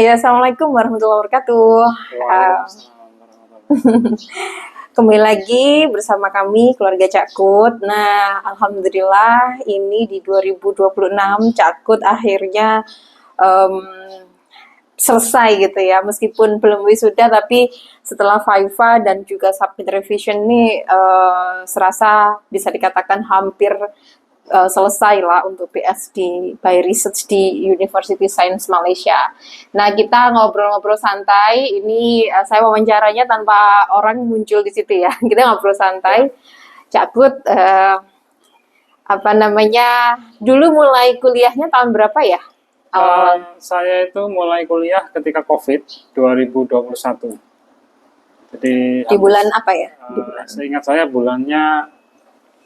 Ya, assalamualaikum warahmatullahi wabarakatuh. Waalaikumsalam warahmatullahi Kembali lagi bersama kami keluarga Cakut. Nah, alhamdulillah ini di 2026 Cakut akhirnya em, selesai gitu ya. Meskipun belum wisuda, tapi setelah Viva dan juga submit revision ini serasa bisa dikatakan hampir selesai lah untuk PhD by Research di University Science Malaysia. Nah, kita ngobrol-ngobrol santai. Ini saya wawancaranya tanpa orang muncul di situ ya. Kita ngobrol santai. Cakut, apa namanya? Dulu mulai kuliahnya tahun berapa ya? Awal Saya itu mulai kuliah ketika COVID 2021. Jadi di bulan apa ya? Di bulan. seingat saya bulannya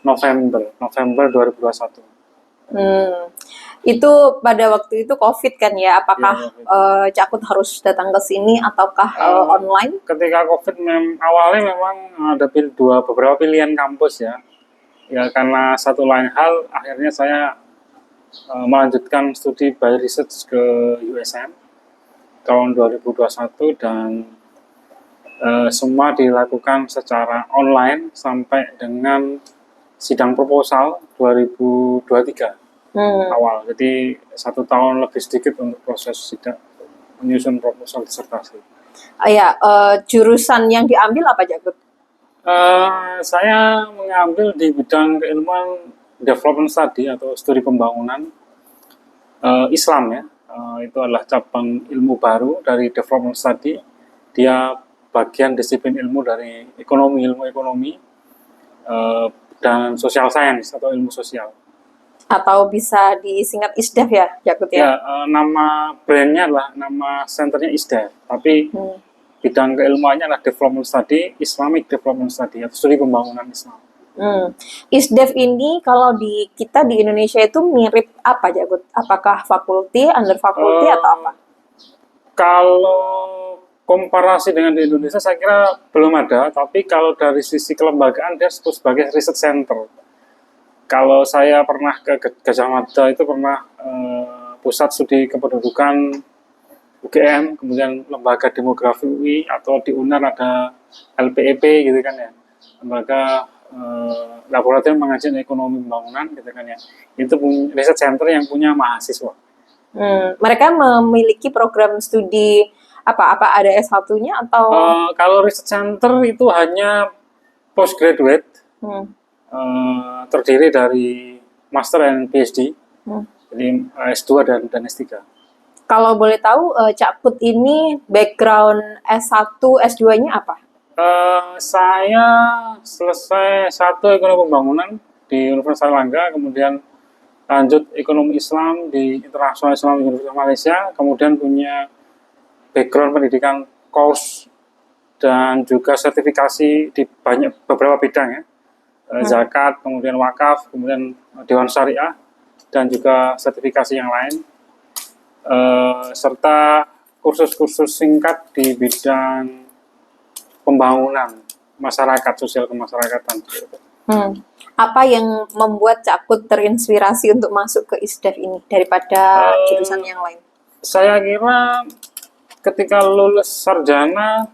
November 2021. Hmm. Itu pada waktu itu COVID kan ya? Apakah Ya, COVID. Cakut harus datang ke sini ataukah online? Ketika COVID awalnya memang ada beberapa pilihan kampus ya. Ya karena satu lain hal akhirnya saya melanjutkan studi by research ke USM tahun 2021 dan semua dilakukan secara online sampai dengan sidang proposal 2023 Hmm. awal. Jadi 1 tahun lebih sedikit untuk proses sidang menyusun proposal disertasi. Ya, jurusan yang diambil apa Jakut? Saya mengambil di bidang keilmuan development study atau studi pembangunan Islam ya. Itu adalah cabang ilmu baru dari development study. Dia bagian disiplin ilmu dari ilmu ekonomi dan social science atau ilmu sosial. Atau bisa disingkat ISDEF ya, Jakut Ya, ya? nama brandnya adalah nama centernya ISDEF, tapi Hmm. bidang keilmuannya adalah development study, Islamic development study atau studi pembangunan Islam. ISDEF ini kalau di kita di Indonesia itu mirip apa Jakut? Apakah fakulti, under fakulti atau apa? Kalau komparasi dengan di Indonesia saya kira belum ada, tapi kalau dari sisi kelembagaan dia disebut sebagai research center. Kalau saya pernah ke Gajah Mada itu pernah pusat studi kependudukan UGM, kemudian lembaga demografi UI atau di UNAR ada LPEP gitu kan ya, lembaga laboratorium pengajian ekonomi pembangunan gitu kan ya. Itu punya research center yang punya mahasiswa. Mereka memiliki program studi apa? Apa ada S1-nya atau? Kalau research center itu hanya postgraduate, Hmm. terdiri dari master dan PhD, Hmm. jadi S2 dan S3. Kalau boleh tahu, Cakut ini background S1, S2-nya apa? Saya selesai satu ekonomi pembangunan di Universitas Airlangga, kemudian lanjut ekonomi Islam di International Islam University Malaysia, kemudian punya background pendidikan course dan juga sertifikasi di beberapa bidang ya, zakat, kemudian wakaf, kemudian Dewan Syariah, dan juga sertifikasi yang lain, serta kursus-kursus singkat di bidang pembangunan masyarakat, sosial kemasyarakatan. Apa yang membuat Cakut terinspirasi untuk masuk ke ISDEF ini daripada jurusan yang lain? Saya kira ketika lulus sarjana,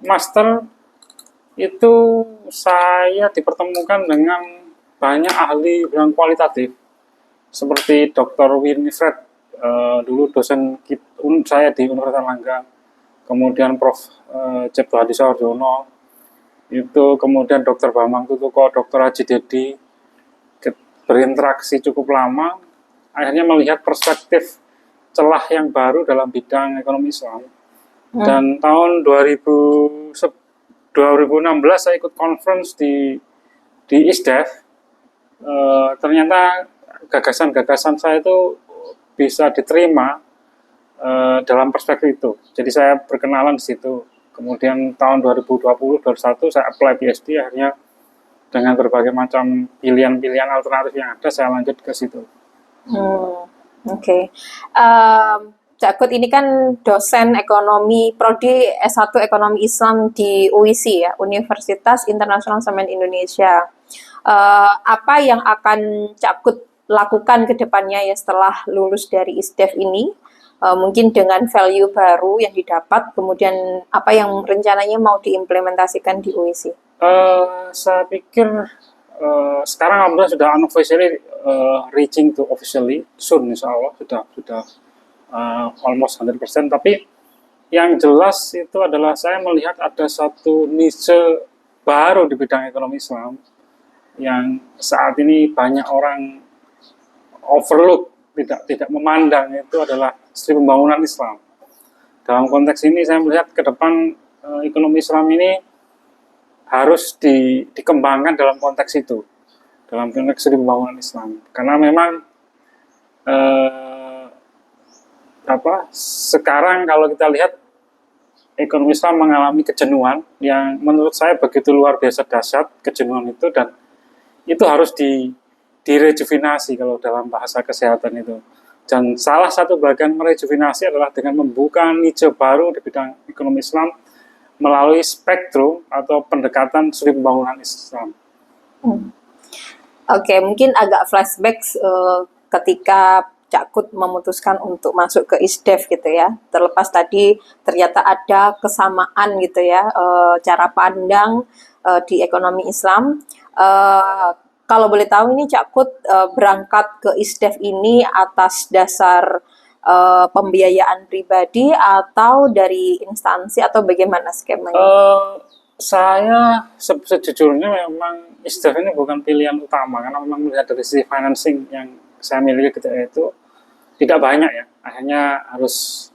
master, itu saya dipertemukan dengan banyak ahli bidang kualitatif seperti Dr. Winifred, dulu dosen saya di Universitas Airlangga, kemudian Prof. Cipto Hadi Sawardono, itu kemudian Dr. Bambang Tutuko, Dr. Haji Dedi, berinteraksi cukup lama, akhirnya melihat perspektif celah yang baru dalam bidang ekonomi Islam. Dan tahun 2016 saya ikut conference di ISDEF. Ternyata gagasan-gagasan saya itu bisa diterima dalam perspektif itu. Jadi saya berkenalan di situ. Kemudian tahun 2020-2021 saya apply PhD, akhirnya dengan berbagai macam pilihan-pilihan alternatif yang ada saya lanjut ke situ. Oke. Cakut ini kan dosen ekonomi, prodi S1 Ekonomi Islam di UISI ya, Universitas Internasional Semen Indonesia. Apa yang akan Cakut lakukan ke depannya ya setelah lulus dari ISDEF ini? mungkin dengan value baru yang didapat, kemudian apa yang rencananya mau diimplementasikan di UIC? Saya pikir sekarang alhamdulillah sudah unofficially reaching to officially soon, insya Allah sudah almost 100%. Tapi yang jelas itu adalah saya melihat ada satu niche baru di bidang ekonomi Islam yang saat ini banyak orang overlook, tidak memandang, itu adalah Sri Pembangunan Islam. Dalam konteks ini saya melihat ke depan ekonomi Islam ini harus dikembangkan dalam konteks itu, dalam konteks Sri Pembangunan Islam. Karena memang sekarang kalau kita lihat ekonomi Islam mengalami kejenuhan yang menurut saya begitu luar biasa dahsyat kejenuhan itu, dan itu harus direjuvenasi kalau dalam bahasa kesehatan itu. Dan salah satu bagian merejuvenasi adalah dengan membuka niche baru di bidang ekonomi Islam melalui spektrum atau pendekatan Sri Pembangunan Islam. Oke, mungkin agak flashback ketika Cak Kut memutuskan untuk masuk ke ISDEF gitu ya. Terlepas tadi ternyata ada kesamaan gitu ya, cara pandang di ekonomi Islam. Kalau boleh tahu ini Cak Kut berangkat ke ISDEF ini atas dasar pembiayaan pribadi atau dari instansi atau bagaimana skemanya? Saya sejujurnya memang ISDEF ini bukan pilihan utama, karena memang melihat dari sisi financing yang saya miliki ketika itu tidak banyak ya. Akhirnya harus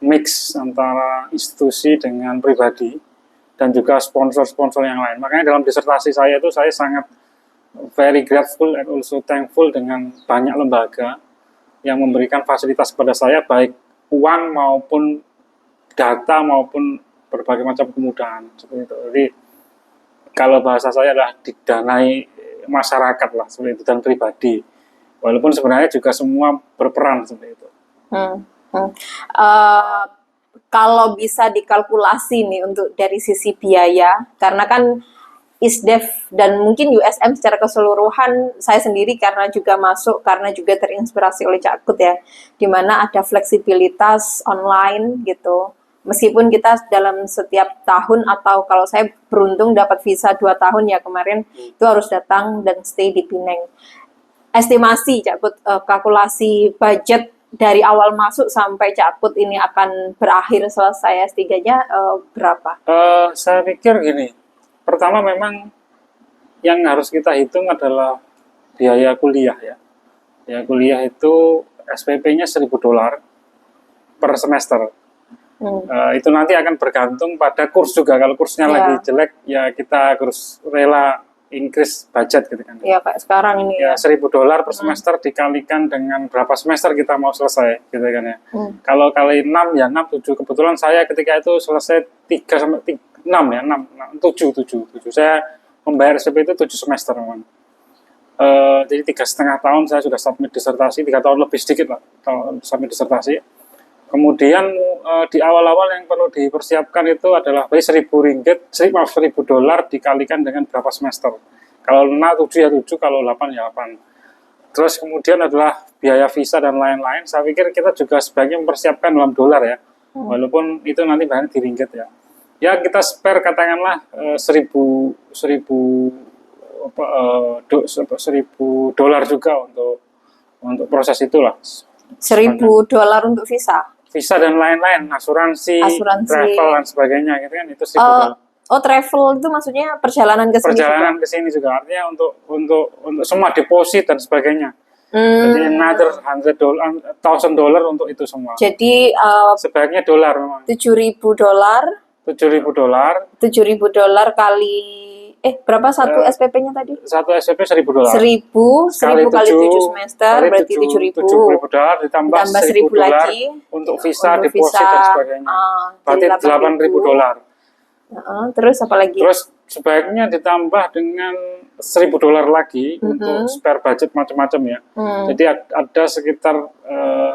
mix antara institusi dengan pribadi dan juga sponsor-sponsor yang lain. Makanya dalam disertasi saya itu saya sangat very grateful and also thankful dengan banyak lembaga yang memberikan fasilitas kepada saya, baik uang maupun data maupun berbagai macam kemudahan seperti itu. Jadi kalau bahasa saya adalah didanai masyarakat lah seperti itu, dan pribadi. Walaupun sebenarnya juga semua berperan seperti itu. Kalau bisa dikalkulasi nih untuk dari sisi biaya, karena kan ISDEF dan mungkin USM secara keseluruhan, saya sendiri karena juga masuk, karena juga terinspirasi oleh Cak Kut ya, dimana ada fleksibilitas online gitu. Meskipun kita dalam setiap tahun, atau kalau saya beruntung dapat visa 2 tahun ya kemarin, itu harus datang dan stay di Pineng. Estimasi Cak Kut, kalkulasi budget dari awal masuk sampai Cak Kut ini akan berakhir selesai S3-nya berapa? Saya pikir gini. Pertama memang yang harus kita hitung adalah biaya kuliah ya. Biaya kuliah itu SPP-nya $1.000 per semester. Itu nanti akan bergantung pada kurs juga. Kalau kursnya lagi jelek ya kita harus rela increase budget gitu kan. Iya kayak sekarang ini ya. $1.000 per semester dikalikan dengan berapa semester kita mau selesai gitu kan ya. Kalau kali 6 ya 6, 7. Kebetulan saya ketika itu selesai 3 sampai 6 ya, 7. Saya membayar SPP itu 7 semester memang. Jadi 3,5 tahun saya sudah submit disertasi, 3 tahun lebih sedikit lah submit disertasi. Kemudian di awal-awal yang perlu dipersiapkan itu adalah $1.000 dikalikan dengan berapa semester. Kalau 7 ya 7, kalau 8 ya 8. Terus kemudian adalah biaya visa dan lain-lain. Saya pikir kita juga sebaiknya mempersiapkan dalam dolar ya, walaupun itu nanti banyak di ringgit ya. Ya kita spare katakanlah $1.000 juga untuk proses itulah. $1.000 untuk visa dan lain-lain, asuransi, travel dan sebagainya gitu kan, itu $1.000. Travel itu maksudnya perjalanan ke sini. Perjalanan ke sini juga, artinya untuk semua deposit dan sebagainya. Jadi another $100,000 untuk itu semua. Jadi sebaiknya dolar memang. $7.000 kali berapa satu SPP-nya tadi? Satu SPP $1.000. 1.000 kali 7 semester berarti $7.000 ditambah $1.000 lagi untuk visa, deposit dan sebagainya. Berarti $8.000. Terus apa lagi? Terus sebaiknya ditambah dengan $1.000 lagi untuk spare budget macam-macam ya. Jadi ada sekitar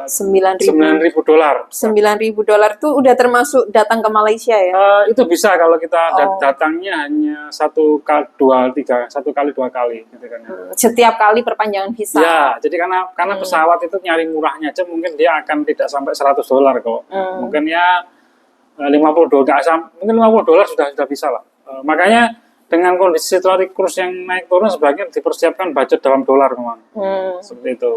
$9.000. $9.000 tuh udah termasuk datang ke Malaysia ya? Itu bisa kalau kita datangnya hanya satu kali dua kali gitu kan. Setiap kali perpanjangan visa. Ya, jadi karena pesawat itu nyari murahnya aja mungkin dia akan tidak sampai $100 kok. Mungkin ya $50, mungkin $50 sudah bisa lah. Makanya dengan kondisi situasi kurs yang naik turun sebaiknya dipersiapkan budget dalam dolar memang. Seperti itu.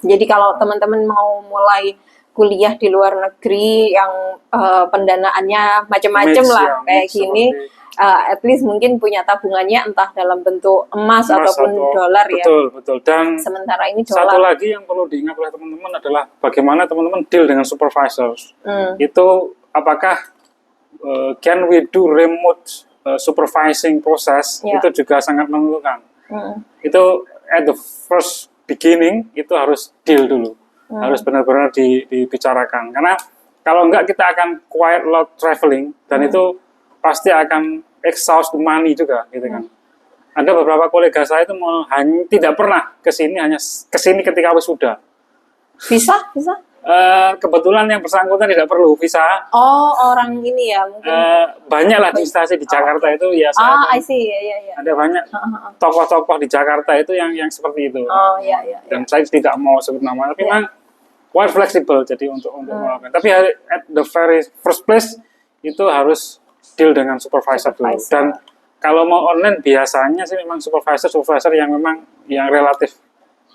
Jadi kalau teman-teman mau mulai kuliah di luar negeri yang pendanaannya macam-macam lah kayak gini, at least mungkin punya tabungannya entah dalam bentuk emas ataupun dolar ya. Betul. Dan sementara ini dolar. Satu lagi yang perlu diingat oleh teman-teman adalah bagaimana teman-teman deal dengan supervisors. Itu apakah can we do remote supervising process, itu juga sangat menentukan. Itu at the first beginning itu harus deal dulu, harus benar-benar dibicarakan. Karena kalau enggak kita akan quite a lot traveling dan itu pasti akan exhaust money juga, gitu kan. Ada beberapa kolega saya itu tidak pernah kesini, hanya kesini ketika wisuda. Bisa? Kebetulan yang bersangkutan tidak perlu visa. Oh, orang ini ya mungkin. Banyak lah di instansi di Jakarta itu ya. I see, ya. Ada banyak tokoh-tokoh di Jakarta itu yang seperti itu. Ya. Dan saya tidak mau sebut nama, tapi memang quite flexible jadi untuk melakukan. Tapi at the very first place itu harus deal dengan supervisor dulu. Dan kalau mau online biasanya sih memang supervisor yang memang yang relatif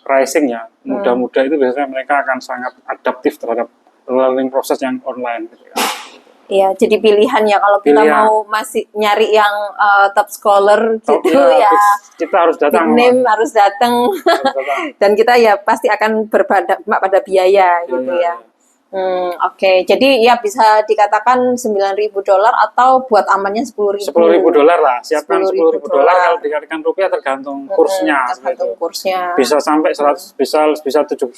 rising ya, muda-muda itu biasanya mereka akan sangat adaptif terhadap learning proses yang online gitu ya. Iya, jadi pilihan ya kalau kita mau masih nyari yang top scholar gitu ya. Kita harus datang. Harus datang. Dan kita ya pasti akan berbadak pada biaya gitu ya. Oke. Jadi ya bisa dikatakan $9.000 atau buat amannya $10.000. $10.000 lah. Siapkan $10.000 kalau dikalikan rupiah tergantung kursnya. Tergantung kursnya. Bisa sampai 100, bisa 170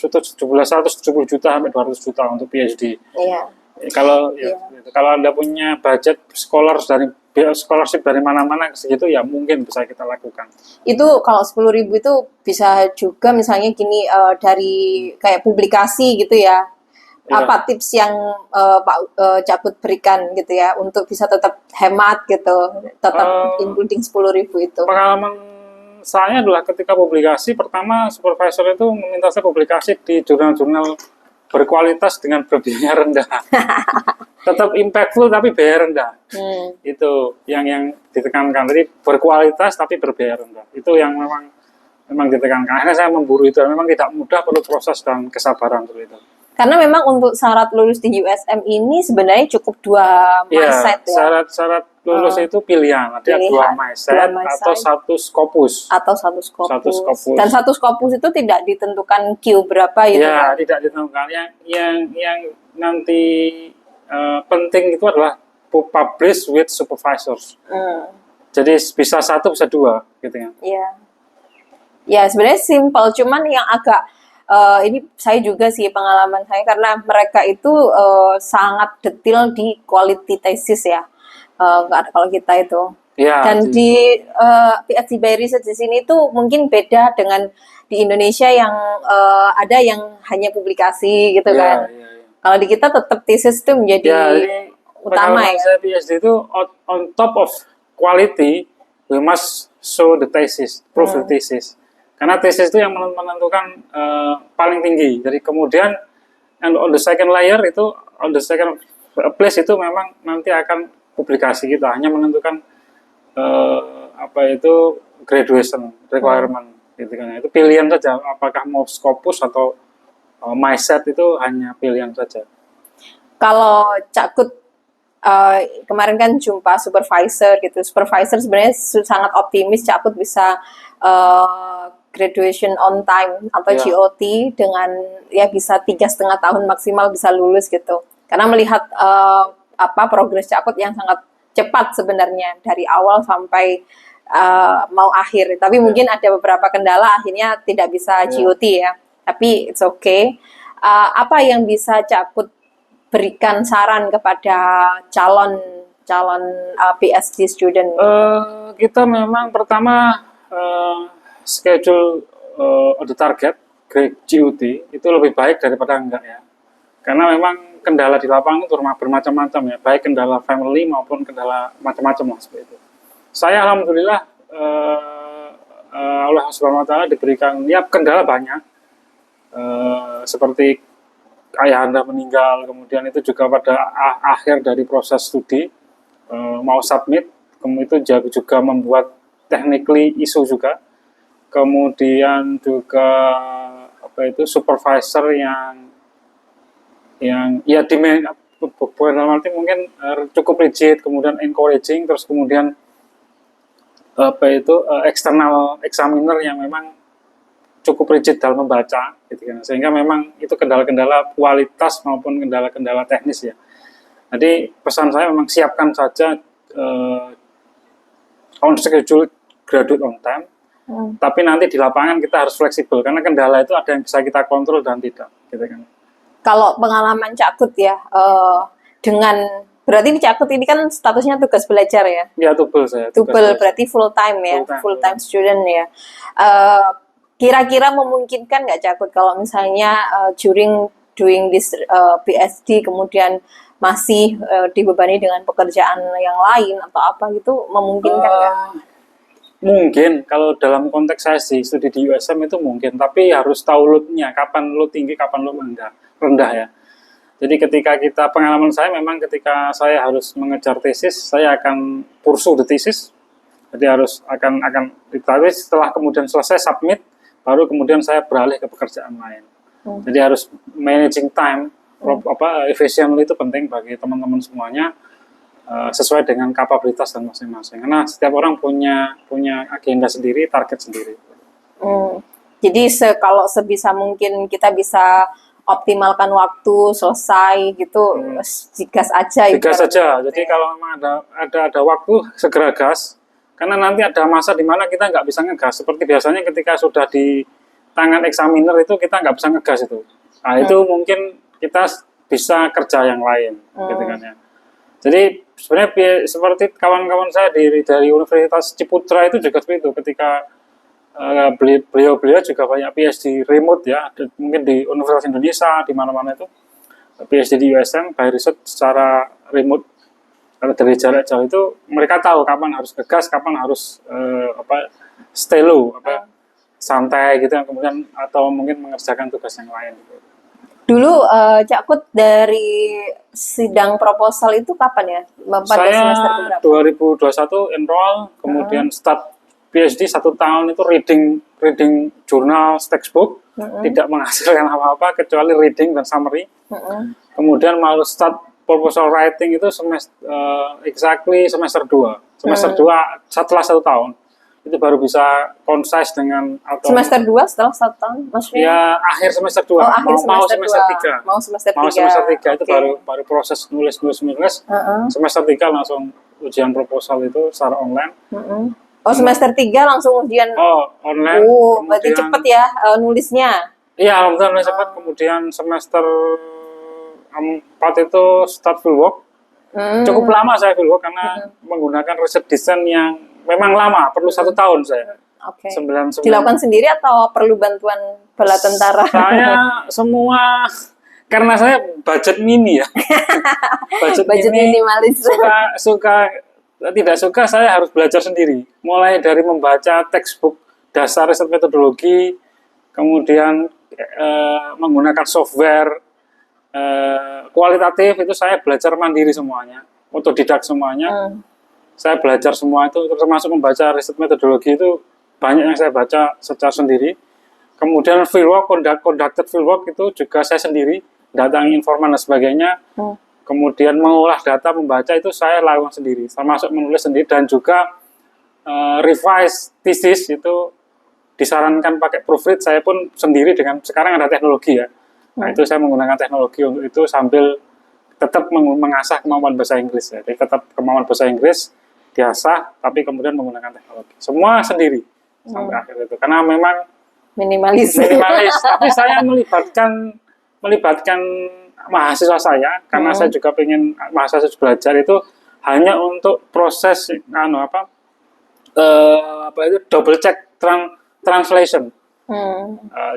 juta sampai 200 juta untuk PhD. Iya. Kalau Anda punya budget scholarship dari mana-mana segitu ya mungkin bisa kita lakukan. Itu kalau 10.000 itu bisa juga misalnya gini dari kayak publikasi gitu ya. Apa tips yang Pak Cakut berikan gitu ya untuk bisa tetap hemat gitu, tetap including 10.000 itu? Pengalaman saya adalah ketika publikasi, pertama supervisor itu meminta saya publikasi di jurnal-jurnal berkualitas dengan berbiaya rendah. Tetap impactful tapi biaya rendah. Itu yang ditekankan. Jadi berkualitas tapi berbiaya rendah. Itu yang memang ditekankan. Akhirnya saya memburu itu. Memang tidak mudah, perlu proses dan kesabaran untuk itu. Karena memang untuk syarat lulus di USM ini sebenarnya cukup 2 MySite ya. Syarat lulus itu pilihan. Ada 2 MySite atau 1 Scopus. Dan 1 Scopus itu tidak ditentukan Q berapa gitu kan? Ya, tidak ditentukan. Yang nanti penting itu adalah publish with supervisors. Jadi bisa 1 bisa 2 gitu ya. Iya. Ya sebenarnya simple, cuman yang agak ini saya juga sih pengalaman saya karena mereka itu sangat detail di quality thesis ya. Kalau kita itu. Ya, dan di PhD by Research di sini tuh mungkin beda dengan di Indonesia yang ada yang hanya publikasi gitu kan. Kalau di kita tetap thesis itu menjadi utama ya. Saya PhD itu on top of quality, we must show the thesis, prove the thesis. Karena tesis itu yang menentukan paling tinggi. Jadi kemudian on the second layer itu, on the second place itu memang nanti akan publikasi kita. Hanya menentukan graduation requirement. Gitu kan. Itu pilihan saja. Apakah mau Scopus atau MySite itu hanya pilihan saja. Kalau Cakut kemarin kan jumpa supervisor gitu. Supervisor sebenarnya sangat optimis Cakut bisa graduation on time atau GOT dengan ya bisa 3,5 tahun maksimal bisa lulus gitu. Karena melihat progres Cakut yang sangat cepat sebenarnya dari awal sampai mau akhir. Tapi mungkin ada beberapa kendala akhirnya tidak bisa GOT ya. Tapi it's okay. Apa yang bisa Cakut berikan saran kepada calon calon PhD student? Kita memang pertama schedule ada target GUT itu lebih baik daripada enggak ya. Karena memang kendala di lapangan itu bermacam-macam ya, baik kendala family maupun kendala macam-macam lah seperti itu. Saya alhamdulillah Allah Subhanahu wa taala diberikan ya kendala banyak. Seperti ayahanda meninggal, kemudian itu juga pada akhir dari proses studi mau submit, kemudian itu juga membuat technically isu juga. Kemudian juga supervisor yang ya dalam arti mungkin cukup rigid, kemudian encouraging, terus kemudian external examiner yang memang cukup rigid dalam membaca gitu kan. Sehingga memang itu kendala-kendala kualitas maupun kendala-kendala teknis ya. Jadi pesan saya memang siapkan saja on schedule, graduate on time. Tapi nanti di lapangan kita harus fleksibel karena kendala itu ada yang bisa kita kontrol dan tidak, gitu kan. Kalau pengalaman Cakut ya, dengan berarti Cakut ini kan statusnya tugas belajar ya? Ya, tubel saya. Tubel berarti full time ya, full time student ya. Kira-kira memungkinkan nggak Cakut kalau misalnya during doing this PhD kemudian masih dibebani dengan pekerjaan yang lain atau apa gitu, memungkinkan nggak? Mungkin kalau dalam konteks saya sih studi di USM itu mungkin, tapi harus tahu load-nya, kapan load tinggi, kapan load rendah ya. Jadi ketika kita, pengalaman saya memang ketika saya harus mengejar tesis, saya akan pursue the thesis. Jadi harus akan ditarik, setelah kemudian selesai submit, baru kemudian saya beralih ke pekerjaan lain. Jadi harus managing time, efficiently itu penting bagi teman-teman semuanya. Sesuai dengan kapabilitas dan masing-masing. Karena setiap orang punya agenda sendiri, target sendiri. Jadi kalau sebisa mungkin kita bisa optimalkan waktu, selesai gitu, gas aja. Gas aja. Jadi kalau memang ada waktu, segera gas. Karena nanti ada masa di mana kita nggak bisa ngegas. Seperti biasanya ketika sudah di tangan examiner itu kita nggak bisa ngegas itu. Nah itu mungkin kita bisa kerja yang lain, gitu kan ya. Jadi sebenarnya seperti kawan-kawan saya dari Universitas Ciputra itu juga seperti itu. Ketika beliau juga banyak PhD remote ya, mungkin di Universitas Indonesia, di mana-mana itu PhD di USM, by research secara remote, kalau dari jarak jauh itu mereka tahu kapan harus ngegas, kapan harus stay low, santai gitu, kemudian atau mungkin mengerjakan tugas yang lain. Dulu Cakut dari sidang proposal itu kapan ya? Pada saya semester berapa? 2021 enroll, kemudian start PhD 1 tahun itu reading jurnal, textbook, tidak menghasilkan apa-apa kecuali reading dan summary. Kemudian mau start proposal writing itu exactly semester 2. Semester 2 setelah 1 tahun. Itu baru bisa concise dengan atau semester 2 setelah 1 tahun maksudnya? Ya akhir semester 2. Mau semester 3. Mau semester 3 itu baru proses nulis. Semester 3 langsung ujian proposal itu secara online. Semester 3 langsung ujian. Online. Berarti cepet ya nulisnya. Iya, alhamdulillah cepat. Kemudian semester 4 itu start fieldwork. Cukup lama saya fieldwork karena menggunakan riset desain yang memang lama, perlu 1 tahun saya. 99. Dilakukan sendiri atau perlu bantuan bala tentara? Saya semua, karena saya budget mini ya. budget minimalis. Tidak suka saya harus belajar sendiri. Mulai dari membaca textbook dasar riset metodologi, kemudian menggunakan software kualitatif itu saya belajar mandiri semuanya, otodidak semuanya. Saya belajar semua itu, termasuk membaca riset metodologi itu banyak yang saya baca secara sendiri. Kemudian fieldwork, conducted fieldwork itu juga saya sendiri, datangi informan dan sebagainya. Kemudian mengolah data, membaca itu saya lakukan sendiri, termasuk menulis sendiri dan juga revise thesis itu disarankan pakai proofread, saya pun sendiri dengan sekarang ada teknologi ya. Nah itu saya menggunakan teknologi untuk itu sambil tetap mengasah kemampuan bahasa Inggris ya. Jadi tetap kemampuan bahasa Inggris biasa, tapi kemudian menggunakan teknologi. Semua sendiri sampai akhir itu. Karena memang minimalis. Tapi saya melibatkan mahasiswa saya, karena saya juga pengen mahasiswa belajar itu hanya untuk proses apa itu double check translation.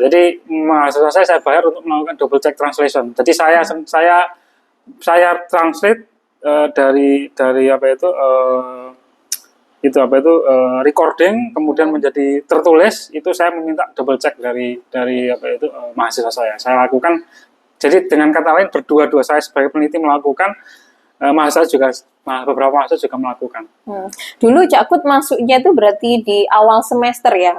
Jadi mahasiswa saya bayar untuk melakukan double check translation. Jadi saya translate dari apa itu recording kemudian menjadi tertulis, itu saya meminta double check dari apa itu mahasiswa saya. Saya lakukan. Jadi dengan kata lain berdua-dua, saya sebagai peneliti melakukan, beberapa mahasiswa juga melakukan. Dulu Cak Kut masuknya itu berarti di awal semester ya.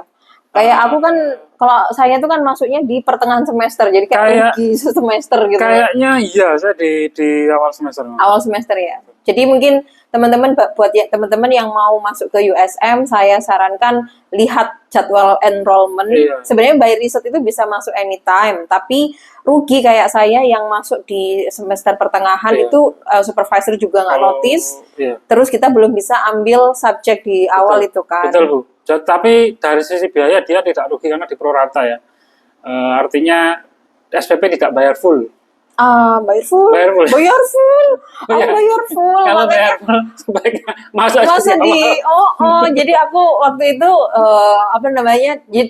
Kayak aku kan, kalau saya tuh kan masuknya di pertengahan semester, jadi kayak rugi semester gitu. Kayaknya iya, saya di awal semester. Awal semester ya. Jadi mungkin teman-teman, buat teman-teman yang mau masuk ke USM, saya sarankan lihat jadwal enrollment. Iya. Sebenarnya by riset itu bisa masuk anytime, tapi rugi kayak saya yang masuk di semester pertengahan itu supervisor juga nggak notice. Terus kita belum bisa ambil subjek di awal itu kan. Betul Bu. Tapi dari sisi biaya dia tidak rugi karena di prorata ya. Artinya SPP tidak bayar full. Bayar full. Bayar full. Kalau bayar full sebaiknya masuk jadi aku waktu itu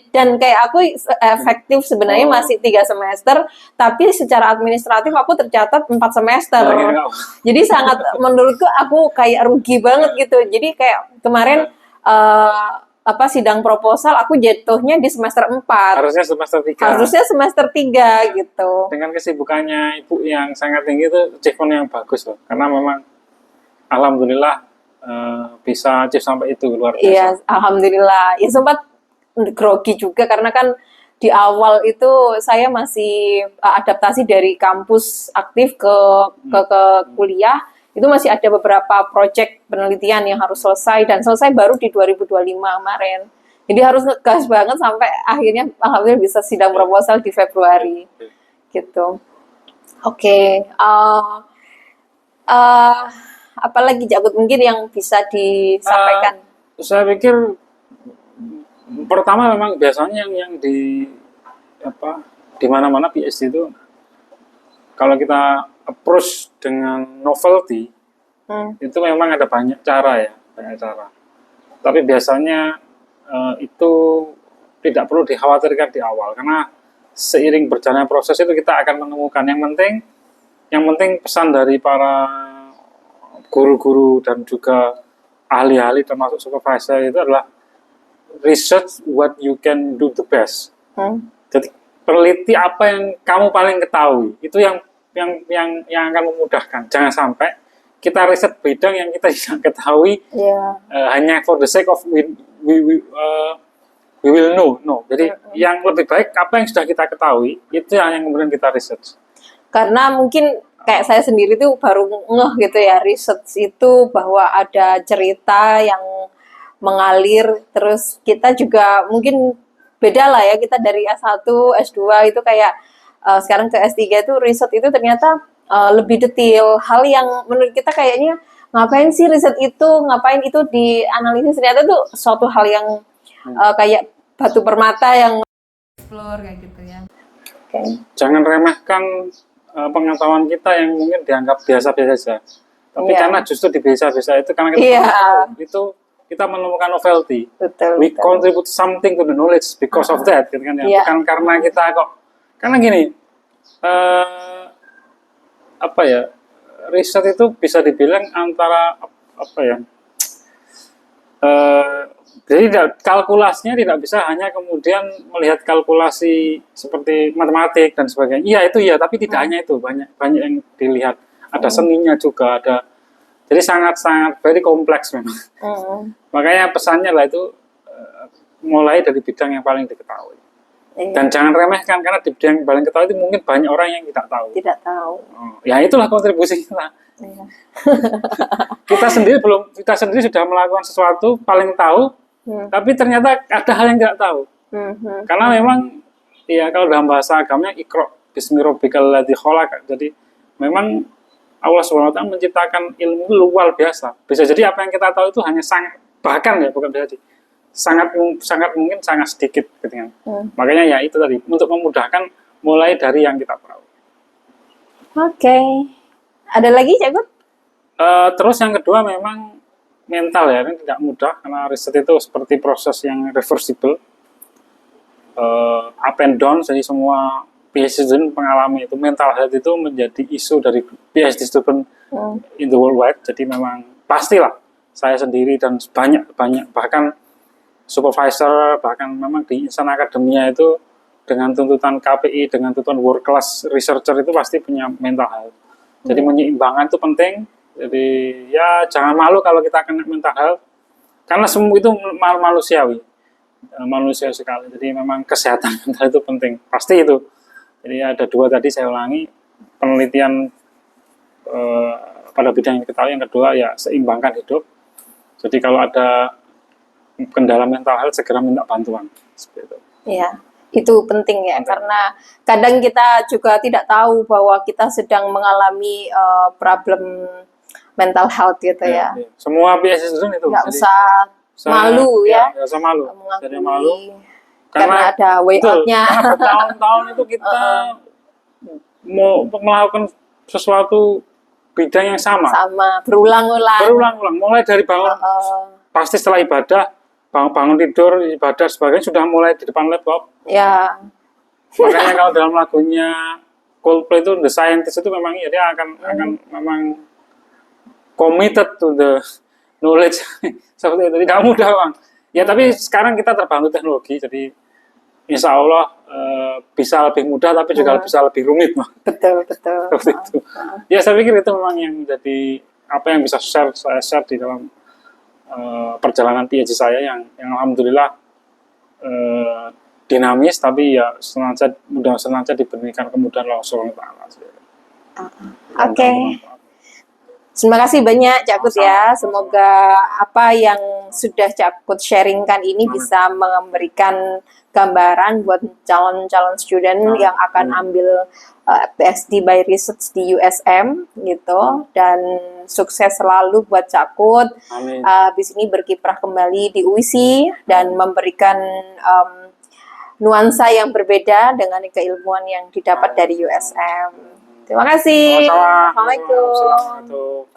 dan kayak aku efektif sebenarnya masih 3 semester, tapi secara administratif aku tercatat 4 semester. Jadi sangat menurutku aku kayak rugi banget gitu. Jadi kayak kemarin sidang proposal aku jatuhnya di semester 4. Harusnya semester 3. Harusnya semester 3 gitu. Dengan kesibukannya Ibu yang sangat tinggi itu achievement yang bagus loh. Karena memang alhamdulillah bisa achieve sampai itu, luar biasa. Iya, alhamdulillah. Ya sempat grogi juga karena kan di awal itu saya masih adaptasi dari kampus aktif ke kuliah. Itu masih ada beberapa proyek penelitian yang harus selesai, dan selesai baru di 2025 kemarin. Jadi harus ngegas banget sampai akhirnya alhamdulillah bisa sidang proposal di Februari. Gitu. Oke. Apalagi Cak Kut mungkin yang bisa disampaikan? Saya pikir pertama memang biasanya yang di mana-mana PhD itu kalau kita approach dengan novelty itu memang ada banyak cara. Tapi biasanya itu tidak perlu dikhawatirkan di awal karena seiring berjalannya proses itu kita akan menemukan yang penting pesan dari para guru-guru dan juga ahli-ahli termasuk supervisor itu adalah research what you can do the best. Jadi peneliti apa yang kamu paling ketahui, itu yang akan memudahkan. Jangan sampai kita riset bidang yang kita tidak ketahui hanya for the sake of we will know. No. Jadi yang lebih baik apa yang sudah kita ketahui itu yang kemudian kita research. Karena mungkin kayak saya sendiri tuh baru ngeh gitu ya, research itu bahwa ada cerita yang mengalir, terus kita juga mungkin beda lah ya, kita dari S1, S2 itu kayak sekarang ke S3 itu riset itu ternyata lebih detail. Hal yang menurut kita kayaknya ngapain sih riset itu, ngapain itu dianalisis, ternyata tuh suatu hal yang kayak batu permata yang explore kayak gitu ya. Jangan remehkan pengetahuan kita yang mungkin dianggap biasa-biasa saja. Tapi karena justru di biasa-biasa itu karena kita itu kita menemukan novelty. We contribute something to the knowledge because of that, gitu kan ya. Bukan karena kita karena gini, riset itu bisa dibilang antara jadi kalkulasinya tidak bisa hanya kemudian melihat kalkulasi seperti matematik dan sebagainya. Iya itu ya, tapi tidak hanya itu, banyak yang dilihat. Ada seninya juga, ada. Jadi sangat very kompleks memang. Makanya pesannya lah itu mulai dari bidang yang paling diketahui. Dan jangan remehkan, karena di bidang yang paling ketahui itu mungkin banyak orang yang tidak tahu. Ya itulah kontribusi kita. kita sendiri sudah melakukan sesuatu paling tahu, tapi ternyata ada hal yang tidak tahu. Karena memang ya kalau dalam bahasa agamanya Iqra bismi rabbikal ladzi khalaq. Jadi memang Allah SWT menciptakan ilmu luar biasa. Bisa jadi apa yang kita tahu itu hanya sangat mungkin sangat sedikit gitu kan. Makanya ya itu tadi, untuk memudahkan mulai dari yang kita tahu. Oke. Ada lagi Cak Kut? Terus yang kedua memang mental ya, ini tidak mudah karena riset itu seperti proses yang reversible, up and down, jadi semua PhD student mengalami itu. Mental health itu menjadi isu dari PhD student in the worldwide, jadi memang pastilah saya sendiri dan banyak bahkan supervisor, bahkan memang di insan akademia itu dengan tuntutan KPI, dengan tuntutan world class researcher itu pasti punya mental health. Jadi menyeimbangkan itu penting. Jadi ya jangan malu kalau kita kena mental health, karena semua itu manusiawi, manusia sekali. Jadi memang kesehatan mental itu penting, pasti itu. Jadi ada dua tadi saya ulangi, penelitian pada bidang yang diketahui. Yang kedua ya seimbangkan hidup. Jadi kalau ada kendala mental health segera minta bantuan. Seperti itu. Iya, itu penting ya, karena kadang kita juga tidak tahu bahwa kita sedang mengalami problem mental health gitu ya. Semua PhD student itu. Nggak usah malu ya. Nggak usah malu. Jadi malu. Karena ada way out-nya. Karena bertahun-tahun itu kita mau melakukan sesuatu bidang yang sama. Berulang-ulang. Berulang-ulang. Mulai dari bangun, pasti setelah ibadah, bangun tidur, ibadah sebagainya sudah mulai di depan laptop. Ya. Makanya kalau dalam lagunya Coldplay itu The Scientist itu memang dia akan memang committed to the knowledge seperti itu. Tidak mudah, Bang. Ya tapi sekarang kita terbantu teknologi, jadi insya Allah bisa lebih mudah, tapi juga bisa lebih rumit, Bang. Betul. Seperti itu. Ya saya pikir itu memang yang menjadi apa yang bisa saya share di dalam perjalanan PhD saya yang alhamdulillah dinamis, tapi ya senantiasa diberikan kemudahan Allah Subhanahu wa taala. Oke. Terima kasih banyak Cak Kut ya. Semoga apa yang sudah Cak Kut sharingkan ini bisa memberikan gambaran buat calon-calon student yang akan ambil PhD by Research di USM gitu, dan sukses selalu buat Cak Kut. Habis ini berkiprah kembali di UISI dan memberikan nuansa yang berbeda dengan keilmuan yang didapat dari USM. Terima kasih. Assalamualaikum.